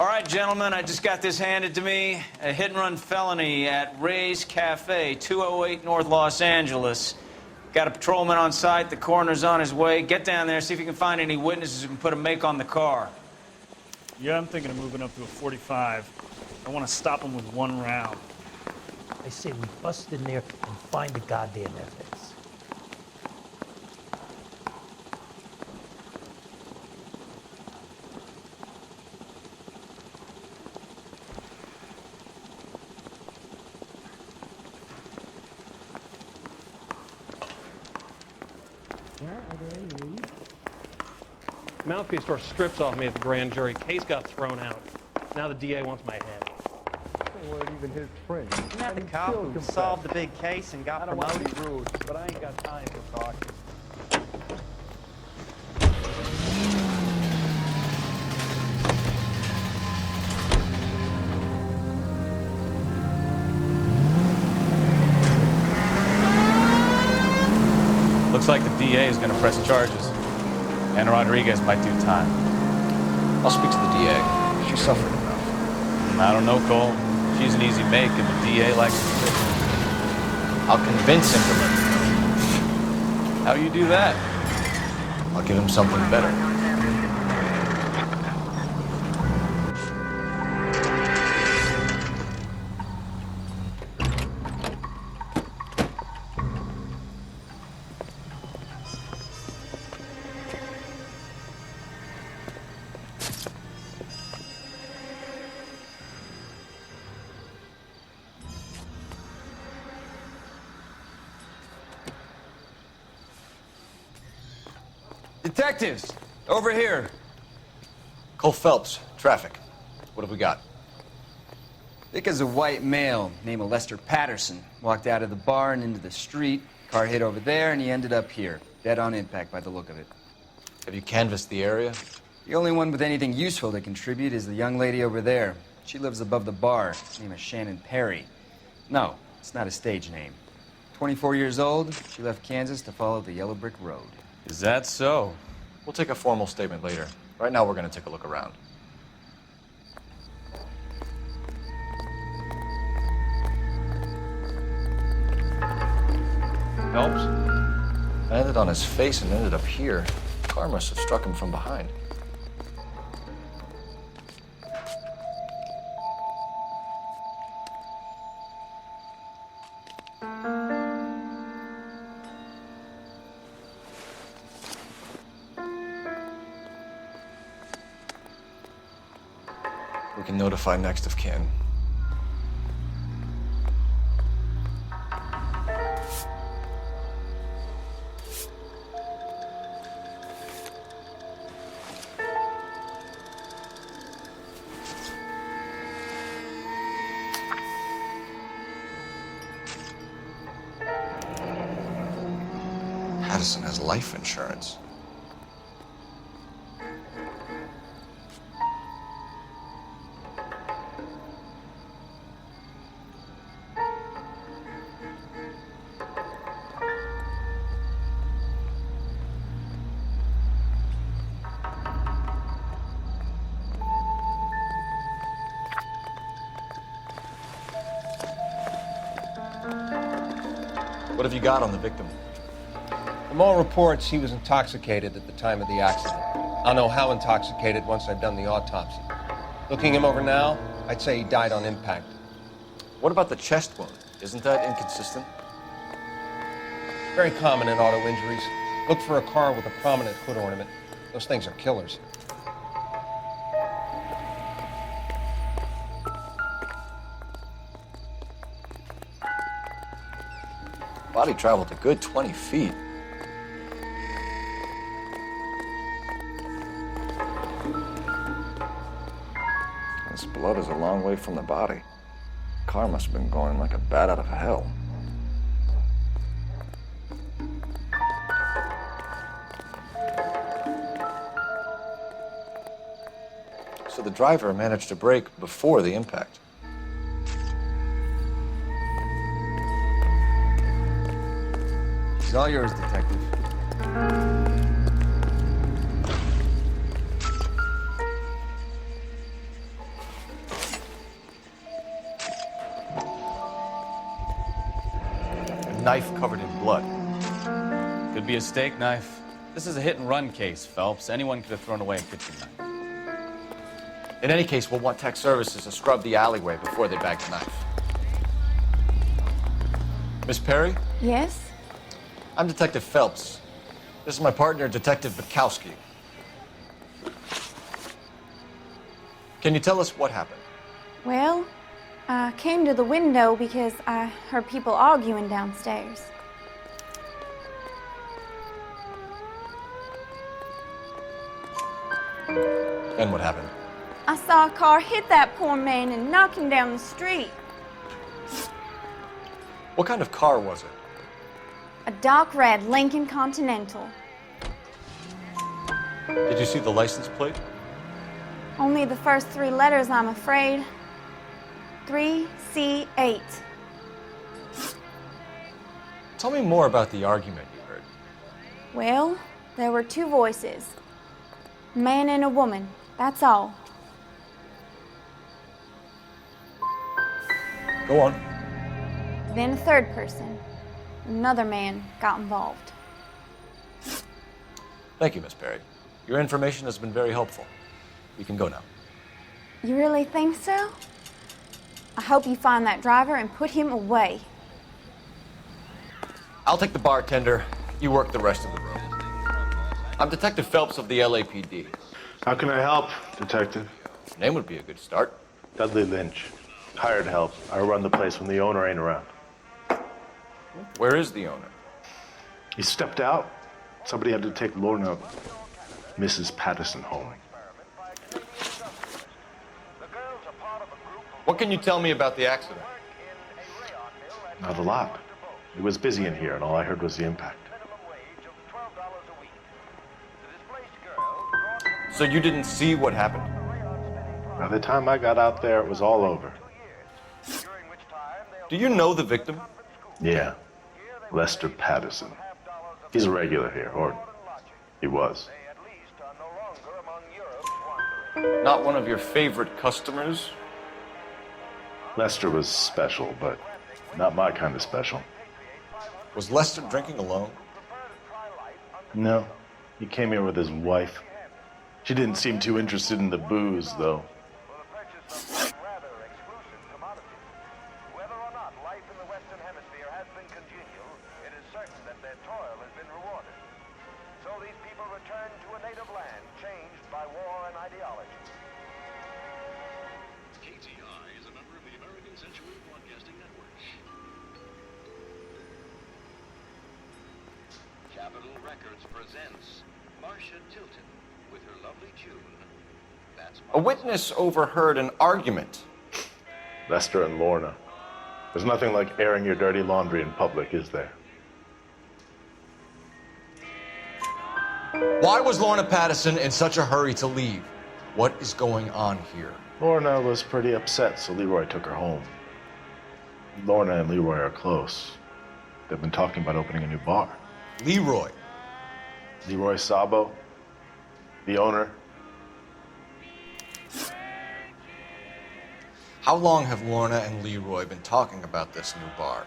All right, gentlemen, I just got this handed to me. A hit-and-run felony at Ray's Cafe, 208 North Los Angeles. Got a patrolman on site. The coroner's on his way. Get down there, see if you can find any witnesses who can put a make on the car. Yeah, I'm thinking of moving up to a 45. I want to stop him with one round. I say we bust in there and find the goddamn evidence. Mouthpiece store strips off me at the grand jury. Case got thrown out. Now the DA wants my head. They weren't even his friends. Isn't that the cop who solved the big case and got promoted? I don't want to be rude, but I ain't got time for talking. Looks like the DA is going to press charges. And Rodriguez might do time. I'll speak to the DA. She suffered enough. I don't know, Cole. She's an easy make, and the DA likes to fit. I'll convince him to let me go. How you do that? I'll give him something better. Detectives, over here. Cole Phelps, traffic. What have we got? Thick as a white male named Lester Patterson. Walked out of the bar and into the street. Car hit over there, and he ended up here. Dead on impact by the look of it. Have you canvassed the area? The only one with anything useful to contribute is the young lady over there. She lives above the bar. Her name is Shannon Perry. No, it's not a stage name. 24 years old, she left Kansas to follow the Yellow Brick Road. Is that so? We'll take a formal statement later. Right now, we're going to take a look around. Phelps? Landed on his face and ended up here. The car must have struck him from behind. We can notify next of kin. Patterson has life insurance. What have you got on the victim? From all reports, he was intoxicated at the time of the accident. I'll know how intoxicated once I've done the autopsy. Looking him over now, I'd say he died on impact. What about the chest wound? Isn't that inconsistent? Very common in auto injuries. Look for a car with a prominent hood ornament. Those things are killers. Body traveled a good 20 feet. This blood is a long way from the body. car must have been going like a bat out of hell. So the driver managed to brake before the impact. It's all yours, Detective. A knife covered in blood. Could be a steak knife. This is a hit-and-run case, Phelps. Anyone could have thrown away a kitchen knife. In any case, we'll want tech services to scrub the alleyway before they bag the knife. Miss Perry? Yes? I'm Detective Phelps. This is my partner, Detective Bukowski. Can you tell us what happened? Well, I came to the window because I heard people arguing downstairs. And what happened? I saw a car hit that poor man and knock him down the street. What kind of car was it? A dark red Lincoln Continental. Did you see the license plate? Only the first 3 letters, I'm afraid. 3C8. Tell me more about the argument you heard. Well, there were 2 voices. A man and a woman, that's all. Go on. Then a 3rd person. Another man got involved. Thank you, Miss Perry. Your information has been very helpful. You can go now. You really think so? I hope you find that driver and put him away. I'll take the bartender. You work the rest of the room. I'm Detective Phelps of the LAPD. How can I help, Detective? Your name would be a good start. Dudley Lynch. Hired help. I run the place when the owner ain't around. Where is the owner? He stepped out. Somebody had to take Lorna, Mrs. Patterson, home. What can you tell me about the accident? Not a lot. It was busy in here, and all I heard was the impact. So you didn't see what happened? By the time I got out there, it was all over. Do you know the victim? Yeah. Lester Patterson. He's a regular here, or he was. Not one of your favorite customers? Lester was special, but not my kind of special. Was Lester drinking alone? No. He came here with his wife. She didn't seem too interested in the booze, though. A witness overheard an argument. Lester and Lorna. There's nothing like airing your dirty laundry in public, is there? Why was Lorna Patterson in such a hurry to leave? What is going on here? Lorna was pretty upset, so Leroy took her home. Lorna and Leroy are close. They've been talking about opening a new bar. Leroy? Leroy Sabo, the owner. How long have Lorna and Leroy been talking about this new bar?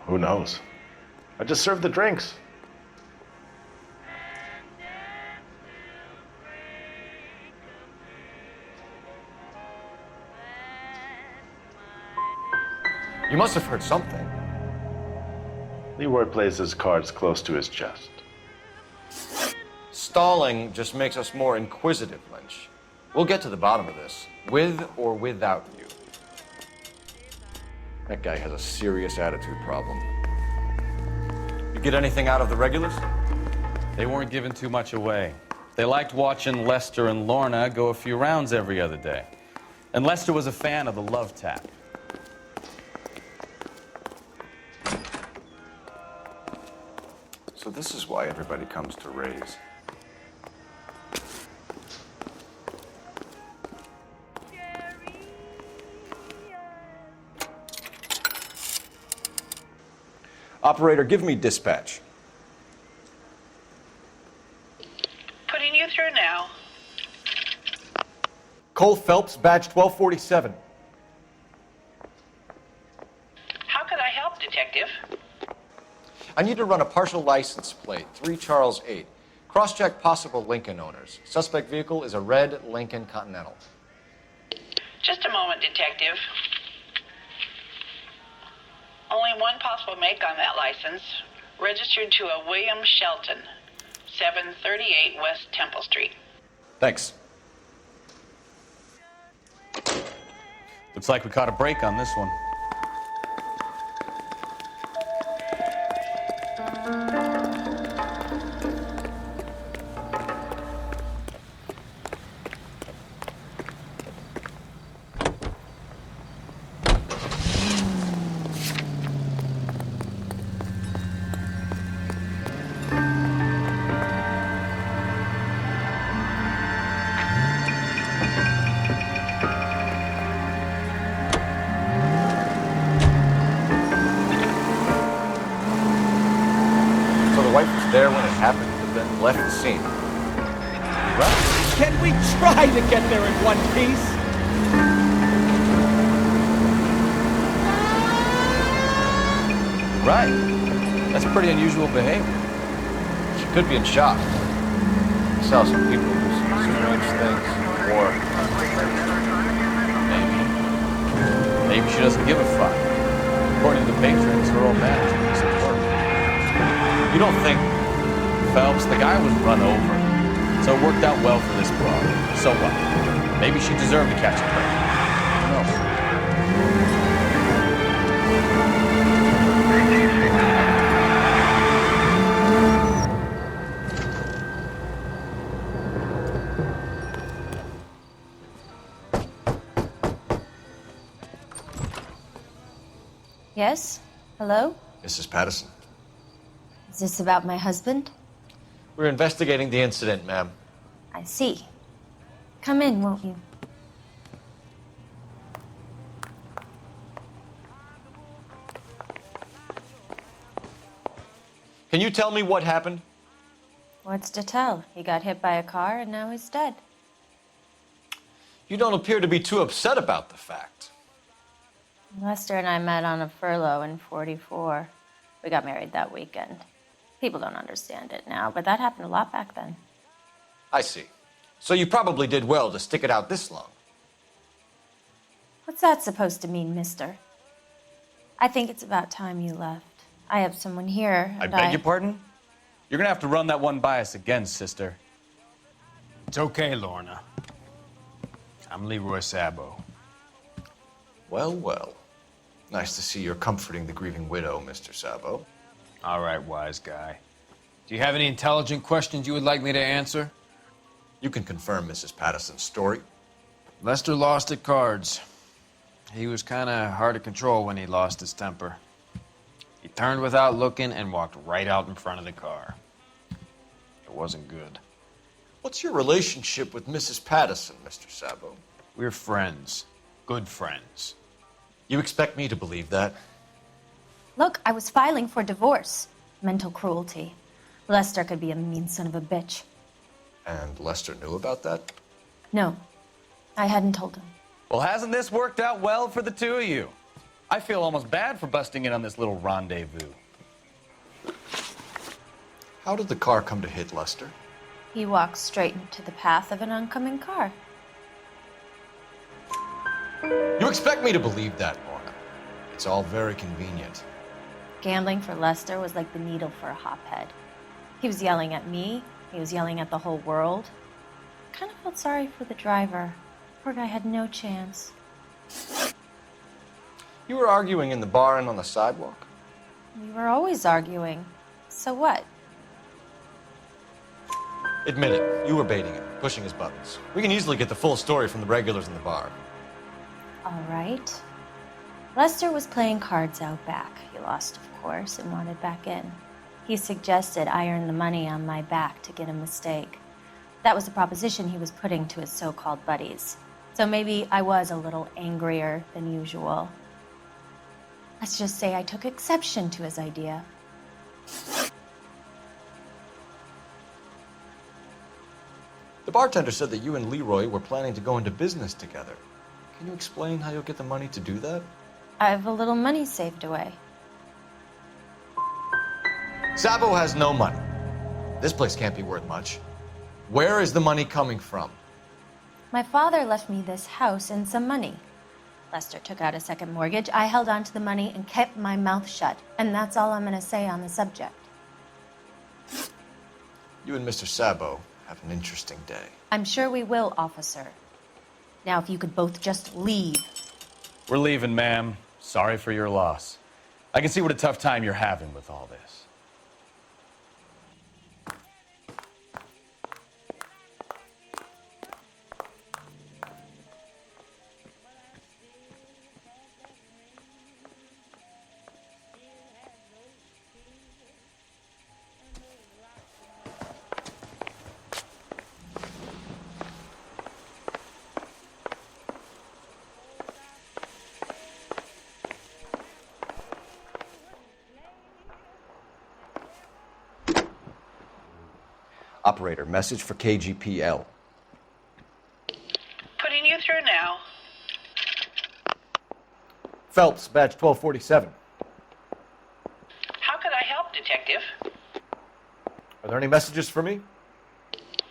Who knows? I just served the drinks. You must have heard something. Leroy plays his cards close to his chest. Stalling just makes us more inquisitive, Lynch. We'll get to the bottom of this, with or without you. That guy has a serious attitude problem. You get anything out of the regulars? They weren't giving too much away. They liked watching Lester and Lorna go a few rounds every other day. And Lester was a fan of the love tap. So this is why everybody comes to Ray's. Operator, give me dispatch. Putting you through now. Cole Phelps, badge 1247. How could I help, Detective? I need to run a partial license plate, 3 Charles 8. Cross-check possible Lincoln owners. Suspect vehicle is a red Lincoln Continental. Just a moment, Detective. Only one possible make on that license. Registered to a William Shelton, 738 West Temple Street. Thanks. Looks like we caught a break on this one. There when it happened, but then left the scene. Right? Can we try to get there in one piece? Right. That's pretty unusual behavior. She could be in shock. I saw some people do some strange things. Or maybe she doesn't give a fuck. According to the patrons, her old man is a piece of work. You don't think Phelps, the guy was run over, so it worked out well for this broad. So what? Maybe she deserved to catch a break. Who knows? Yes? Hello? Mrs. Patterson. Is this about my husband? We're investigating the incident, ma'am. I see. Come in, won't you? Can you tell me what happened? What's to tell? He got hit by a car and now he's dead. You don't appear to be too upset about the fact. Lester and I met on a furlough in '44. We got married that weekend. People don't understand it now, but that happened a lot back then. I see. So you probably did well to stick it out this long. What's that supposed to mean, mister? I think it's about time you left. I have someone here, I and beg your pardon? You're gonna have to run that one by us again, sister. It's okay, Lorna. I'm Leroy Sabo. Well, well. Nice to see you're comforting the grieving widow, Mr. Sabo. All right, wise guy. Do you have any intelligent questions you would like me to answer? You can confirm Mrs. Patterson's story. Lester lost at cards. He was kind of hard to control when he lost his temper. He turned without looking and walked right out in front of the car. It wasn't good. What's your relationship with Mrs. Patterson, Mr. Sabo? We're friends. Good friends. You expect me to believe that? Look, I was filing for divorce. Mental cruelty. Lester could be a mean son of a bitch. And Lester knew about that? No, I hadn't told him. Well, hasn't this worked out well for the two of you? I feel almost bad for busting in on this little rendezvous. How did the car come to hit Lester? He walked straight into the path of an oncoming car. You expect me to believe that, Lorna? It's all very convenient. Gambling for Lester was like the needle for a hophead. He was yelling at me. He was yelling at the whole world. I kind of felt sorry for the driver. Poor guy had no chance. You were arguing in the bar and on the sidewalk? We were always arguing. So what? Admit it, you were baiting him, pushing his buttons. We can easily get the full story from the regulars in the bar. All right. Lester was playing cards out back. He lost, of course, and wanted back in. He suggested I earn the money on my back to get a mistake. That was the proposition he was putting to his so-called buddies. So maybe I was a little angrier than usual. Let's just say I took exception to his idea. The bartender said that you and Leroy were planning to go into business together. Can you explain how you'll get the money to do that? I have a little money saved away. Sabo has no money. This place can't be worth much. Where is the money coming from? My father left me this house and some money. Lester took out a second mortgage. I held on to the money and kept my mouth shut. And that's all I'm going to say on the subject. You and Mr. Sabo have an interesting day. I'm sure we will, officer. Now, if you could both just leave. We're leaving, ma'am. Sorry for your loss. I can see what a tough time you're having with all this. Operator, message for KGPL. Putting you through now. Phelps, badge 1247. How could I help, Detective? Are there any messages for me?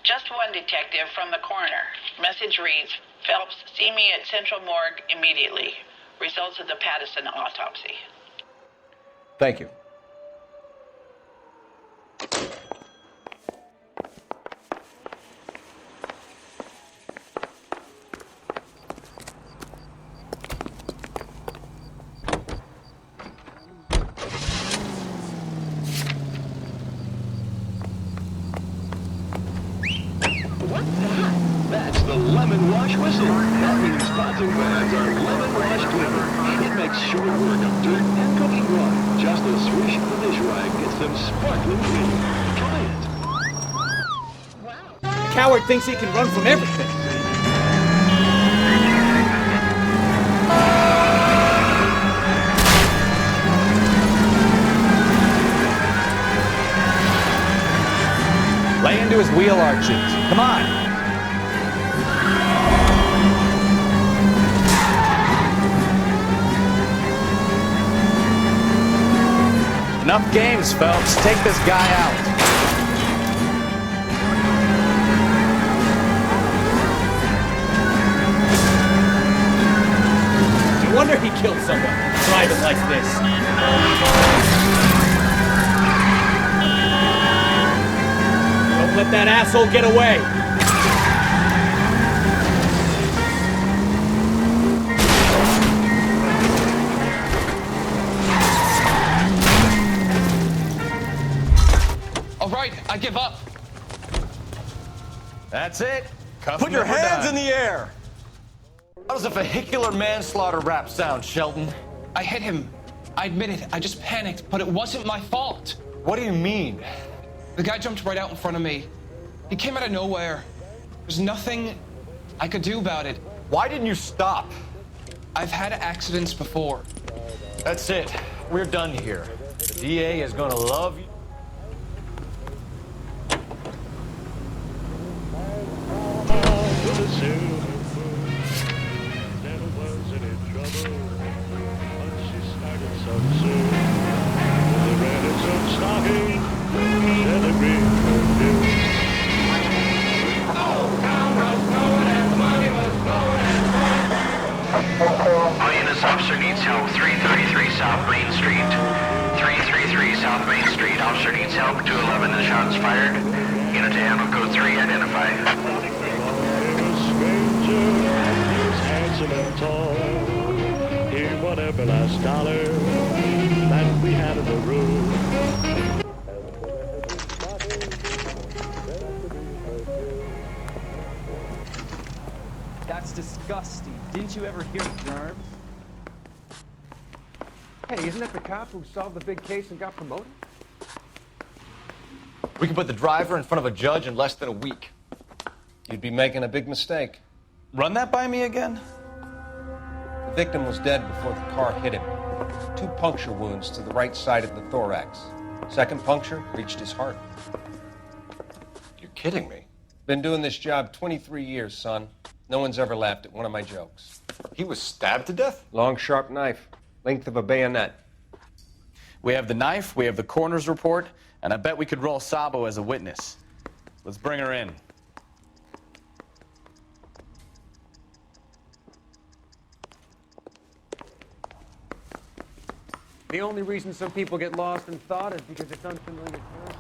Just one detective from the coroner. Message reads, Phelps, see me at Central Morgue immediately. Results of the Pattison autopsy. Thank you. That's the lemon wash whistle. That means pots and pans are lemon wash cleaner. It makes short work of dirt and cooking water. Just a swish of the dish rag gets them sparkling clean. Try it. The coward thinks he can run from everything. Lay into his wheel arches. Come on. Enough games, Phelps. Take this guy out. No wonder he killed someone driving like this. Don't let that asshole get away. All right, I give up. That's it. Cuff Put your him and we're hands done. in the air! How does a vehicular manslaughter rap sound, Shelton? I hit him. I admit it. I just panicked, but it wasn't my fault. What do you mean? The guy jumped right out in front of me. He came out of nowhere. There's nothing I could do about it. Why didn't you stop? I've had accidents before. That's it. We're done here. The DA is gonna love you. All units, officer needs help. 333 South Main Street. 333 South Main Street. Officer needs help. 211 and shots fired. Unit to handle code 3, identify. Handsome and tall. He won every last dollar that we had in the room. That's disgusting. Didn't you ever hear germs? Hey, isn't that the cop who solved the big case and got promoted? We can put the driver in front of a judge in less than a week. You'd be making a big mistake. Run that by me again? The victim was dead before the car hit him. 2 puncture wounds to the right side of the thorax. Second puncture reached his heart. You're kidding me. Been doing this job 23 years, son. No one's ever laughed at one of my jokes. He was stabbed to death? Long, sharp knife. Length of a bayonet. We have the knife, we have the coroner's report, and I bet we could roll Sabo as a witness. Let's bring her in. The only reason some people get lost in thought is because it's unfamiliar territory.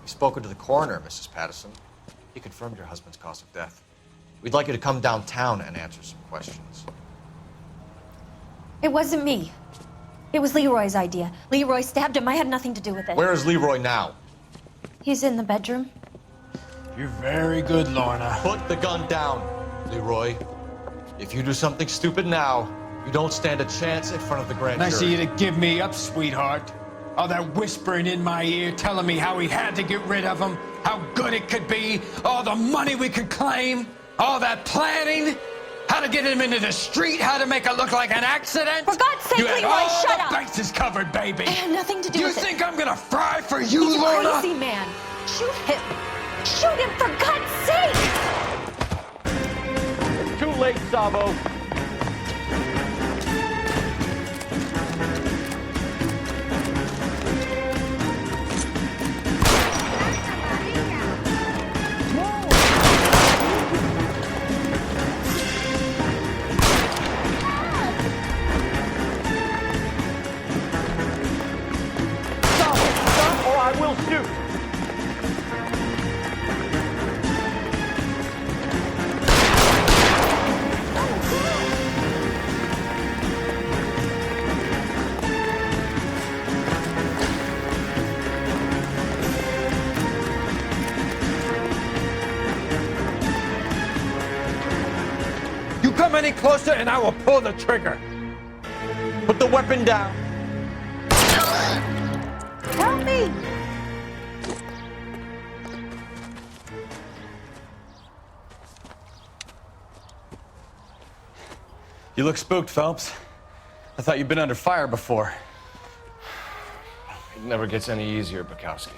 Spoken to the coroner, Mrs. Patterson. He confirmed your husband's cause of death. We'd like you to come downtown and answer some questions. It wasn't me. It was Leroy's idea. Leroy stabbed him. I had nothing to do with it. Where is Leroy now? He's in the bedroom. You're very good, Lorna. Put the gun down, Leroy. If you do something stupid now, you don't stand a chance in front of the grand jury. Nice of you to give me up, sweetheart. All that whispering in my ear telling me how we had to get rid of him, how good it could be, all the money we could claim, all that planning, how to get him into the street, how to make it look like an accident. For God's sake, you had Leroy, all shut the up. bases covered, baby. I had nothing to do with it. You think I'm gonna fry for you, He's Lorna? a crazy man. Shoot him. Shoot him, for God's sake! It's too late, Sabo. Come any closer and I will pull the trigger. Put the weapon down. Help me! You look spooked, Phelps. I thought you'd been under fire before. It never gets any easier, Bukowski.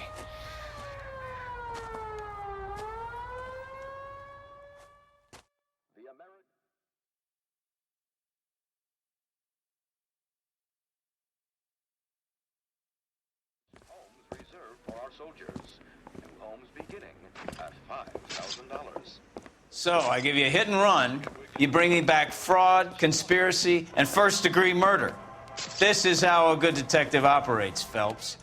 So, I give you a hit and run. You bring me back fraud, conspiracy, and first-degree murder. This is how a good detective operates, Phelps.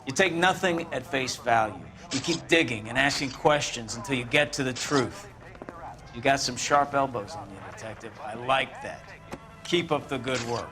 You take nothing at face value. You keep digging and asking questions until you get to the truth. You got some sharp elbows on you, detective. I like that. Keep up the good work.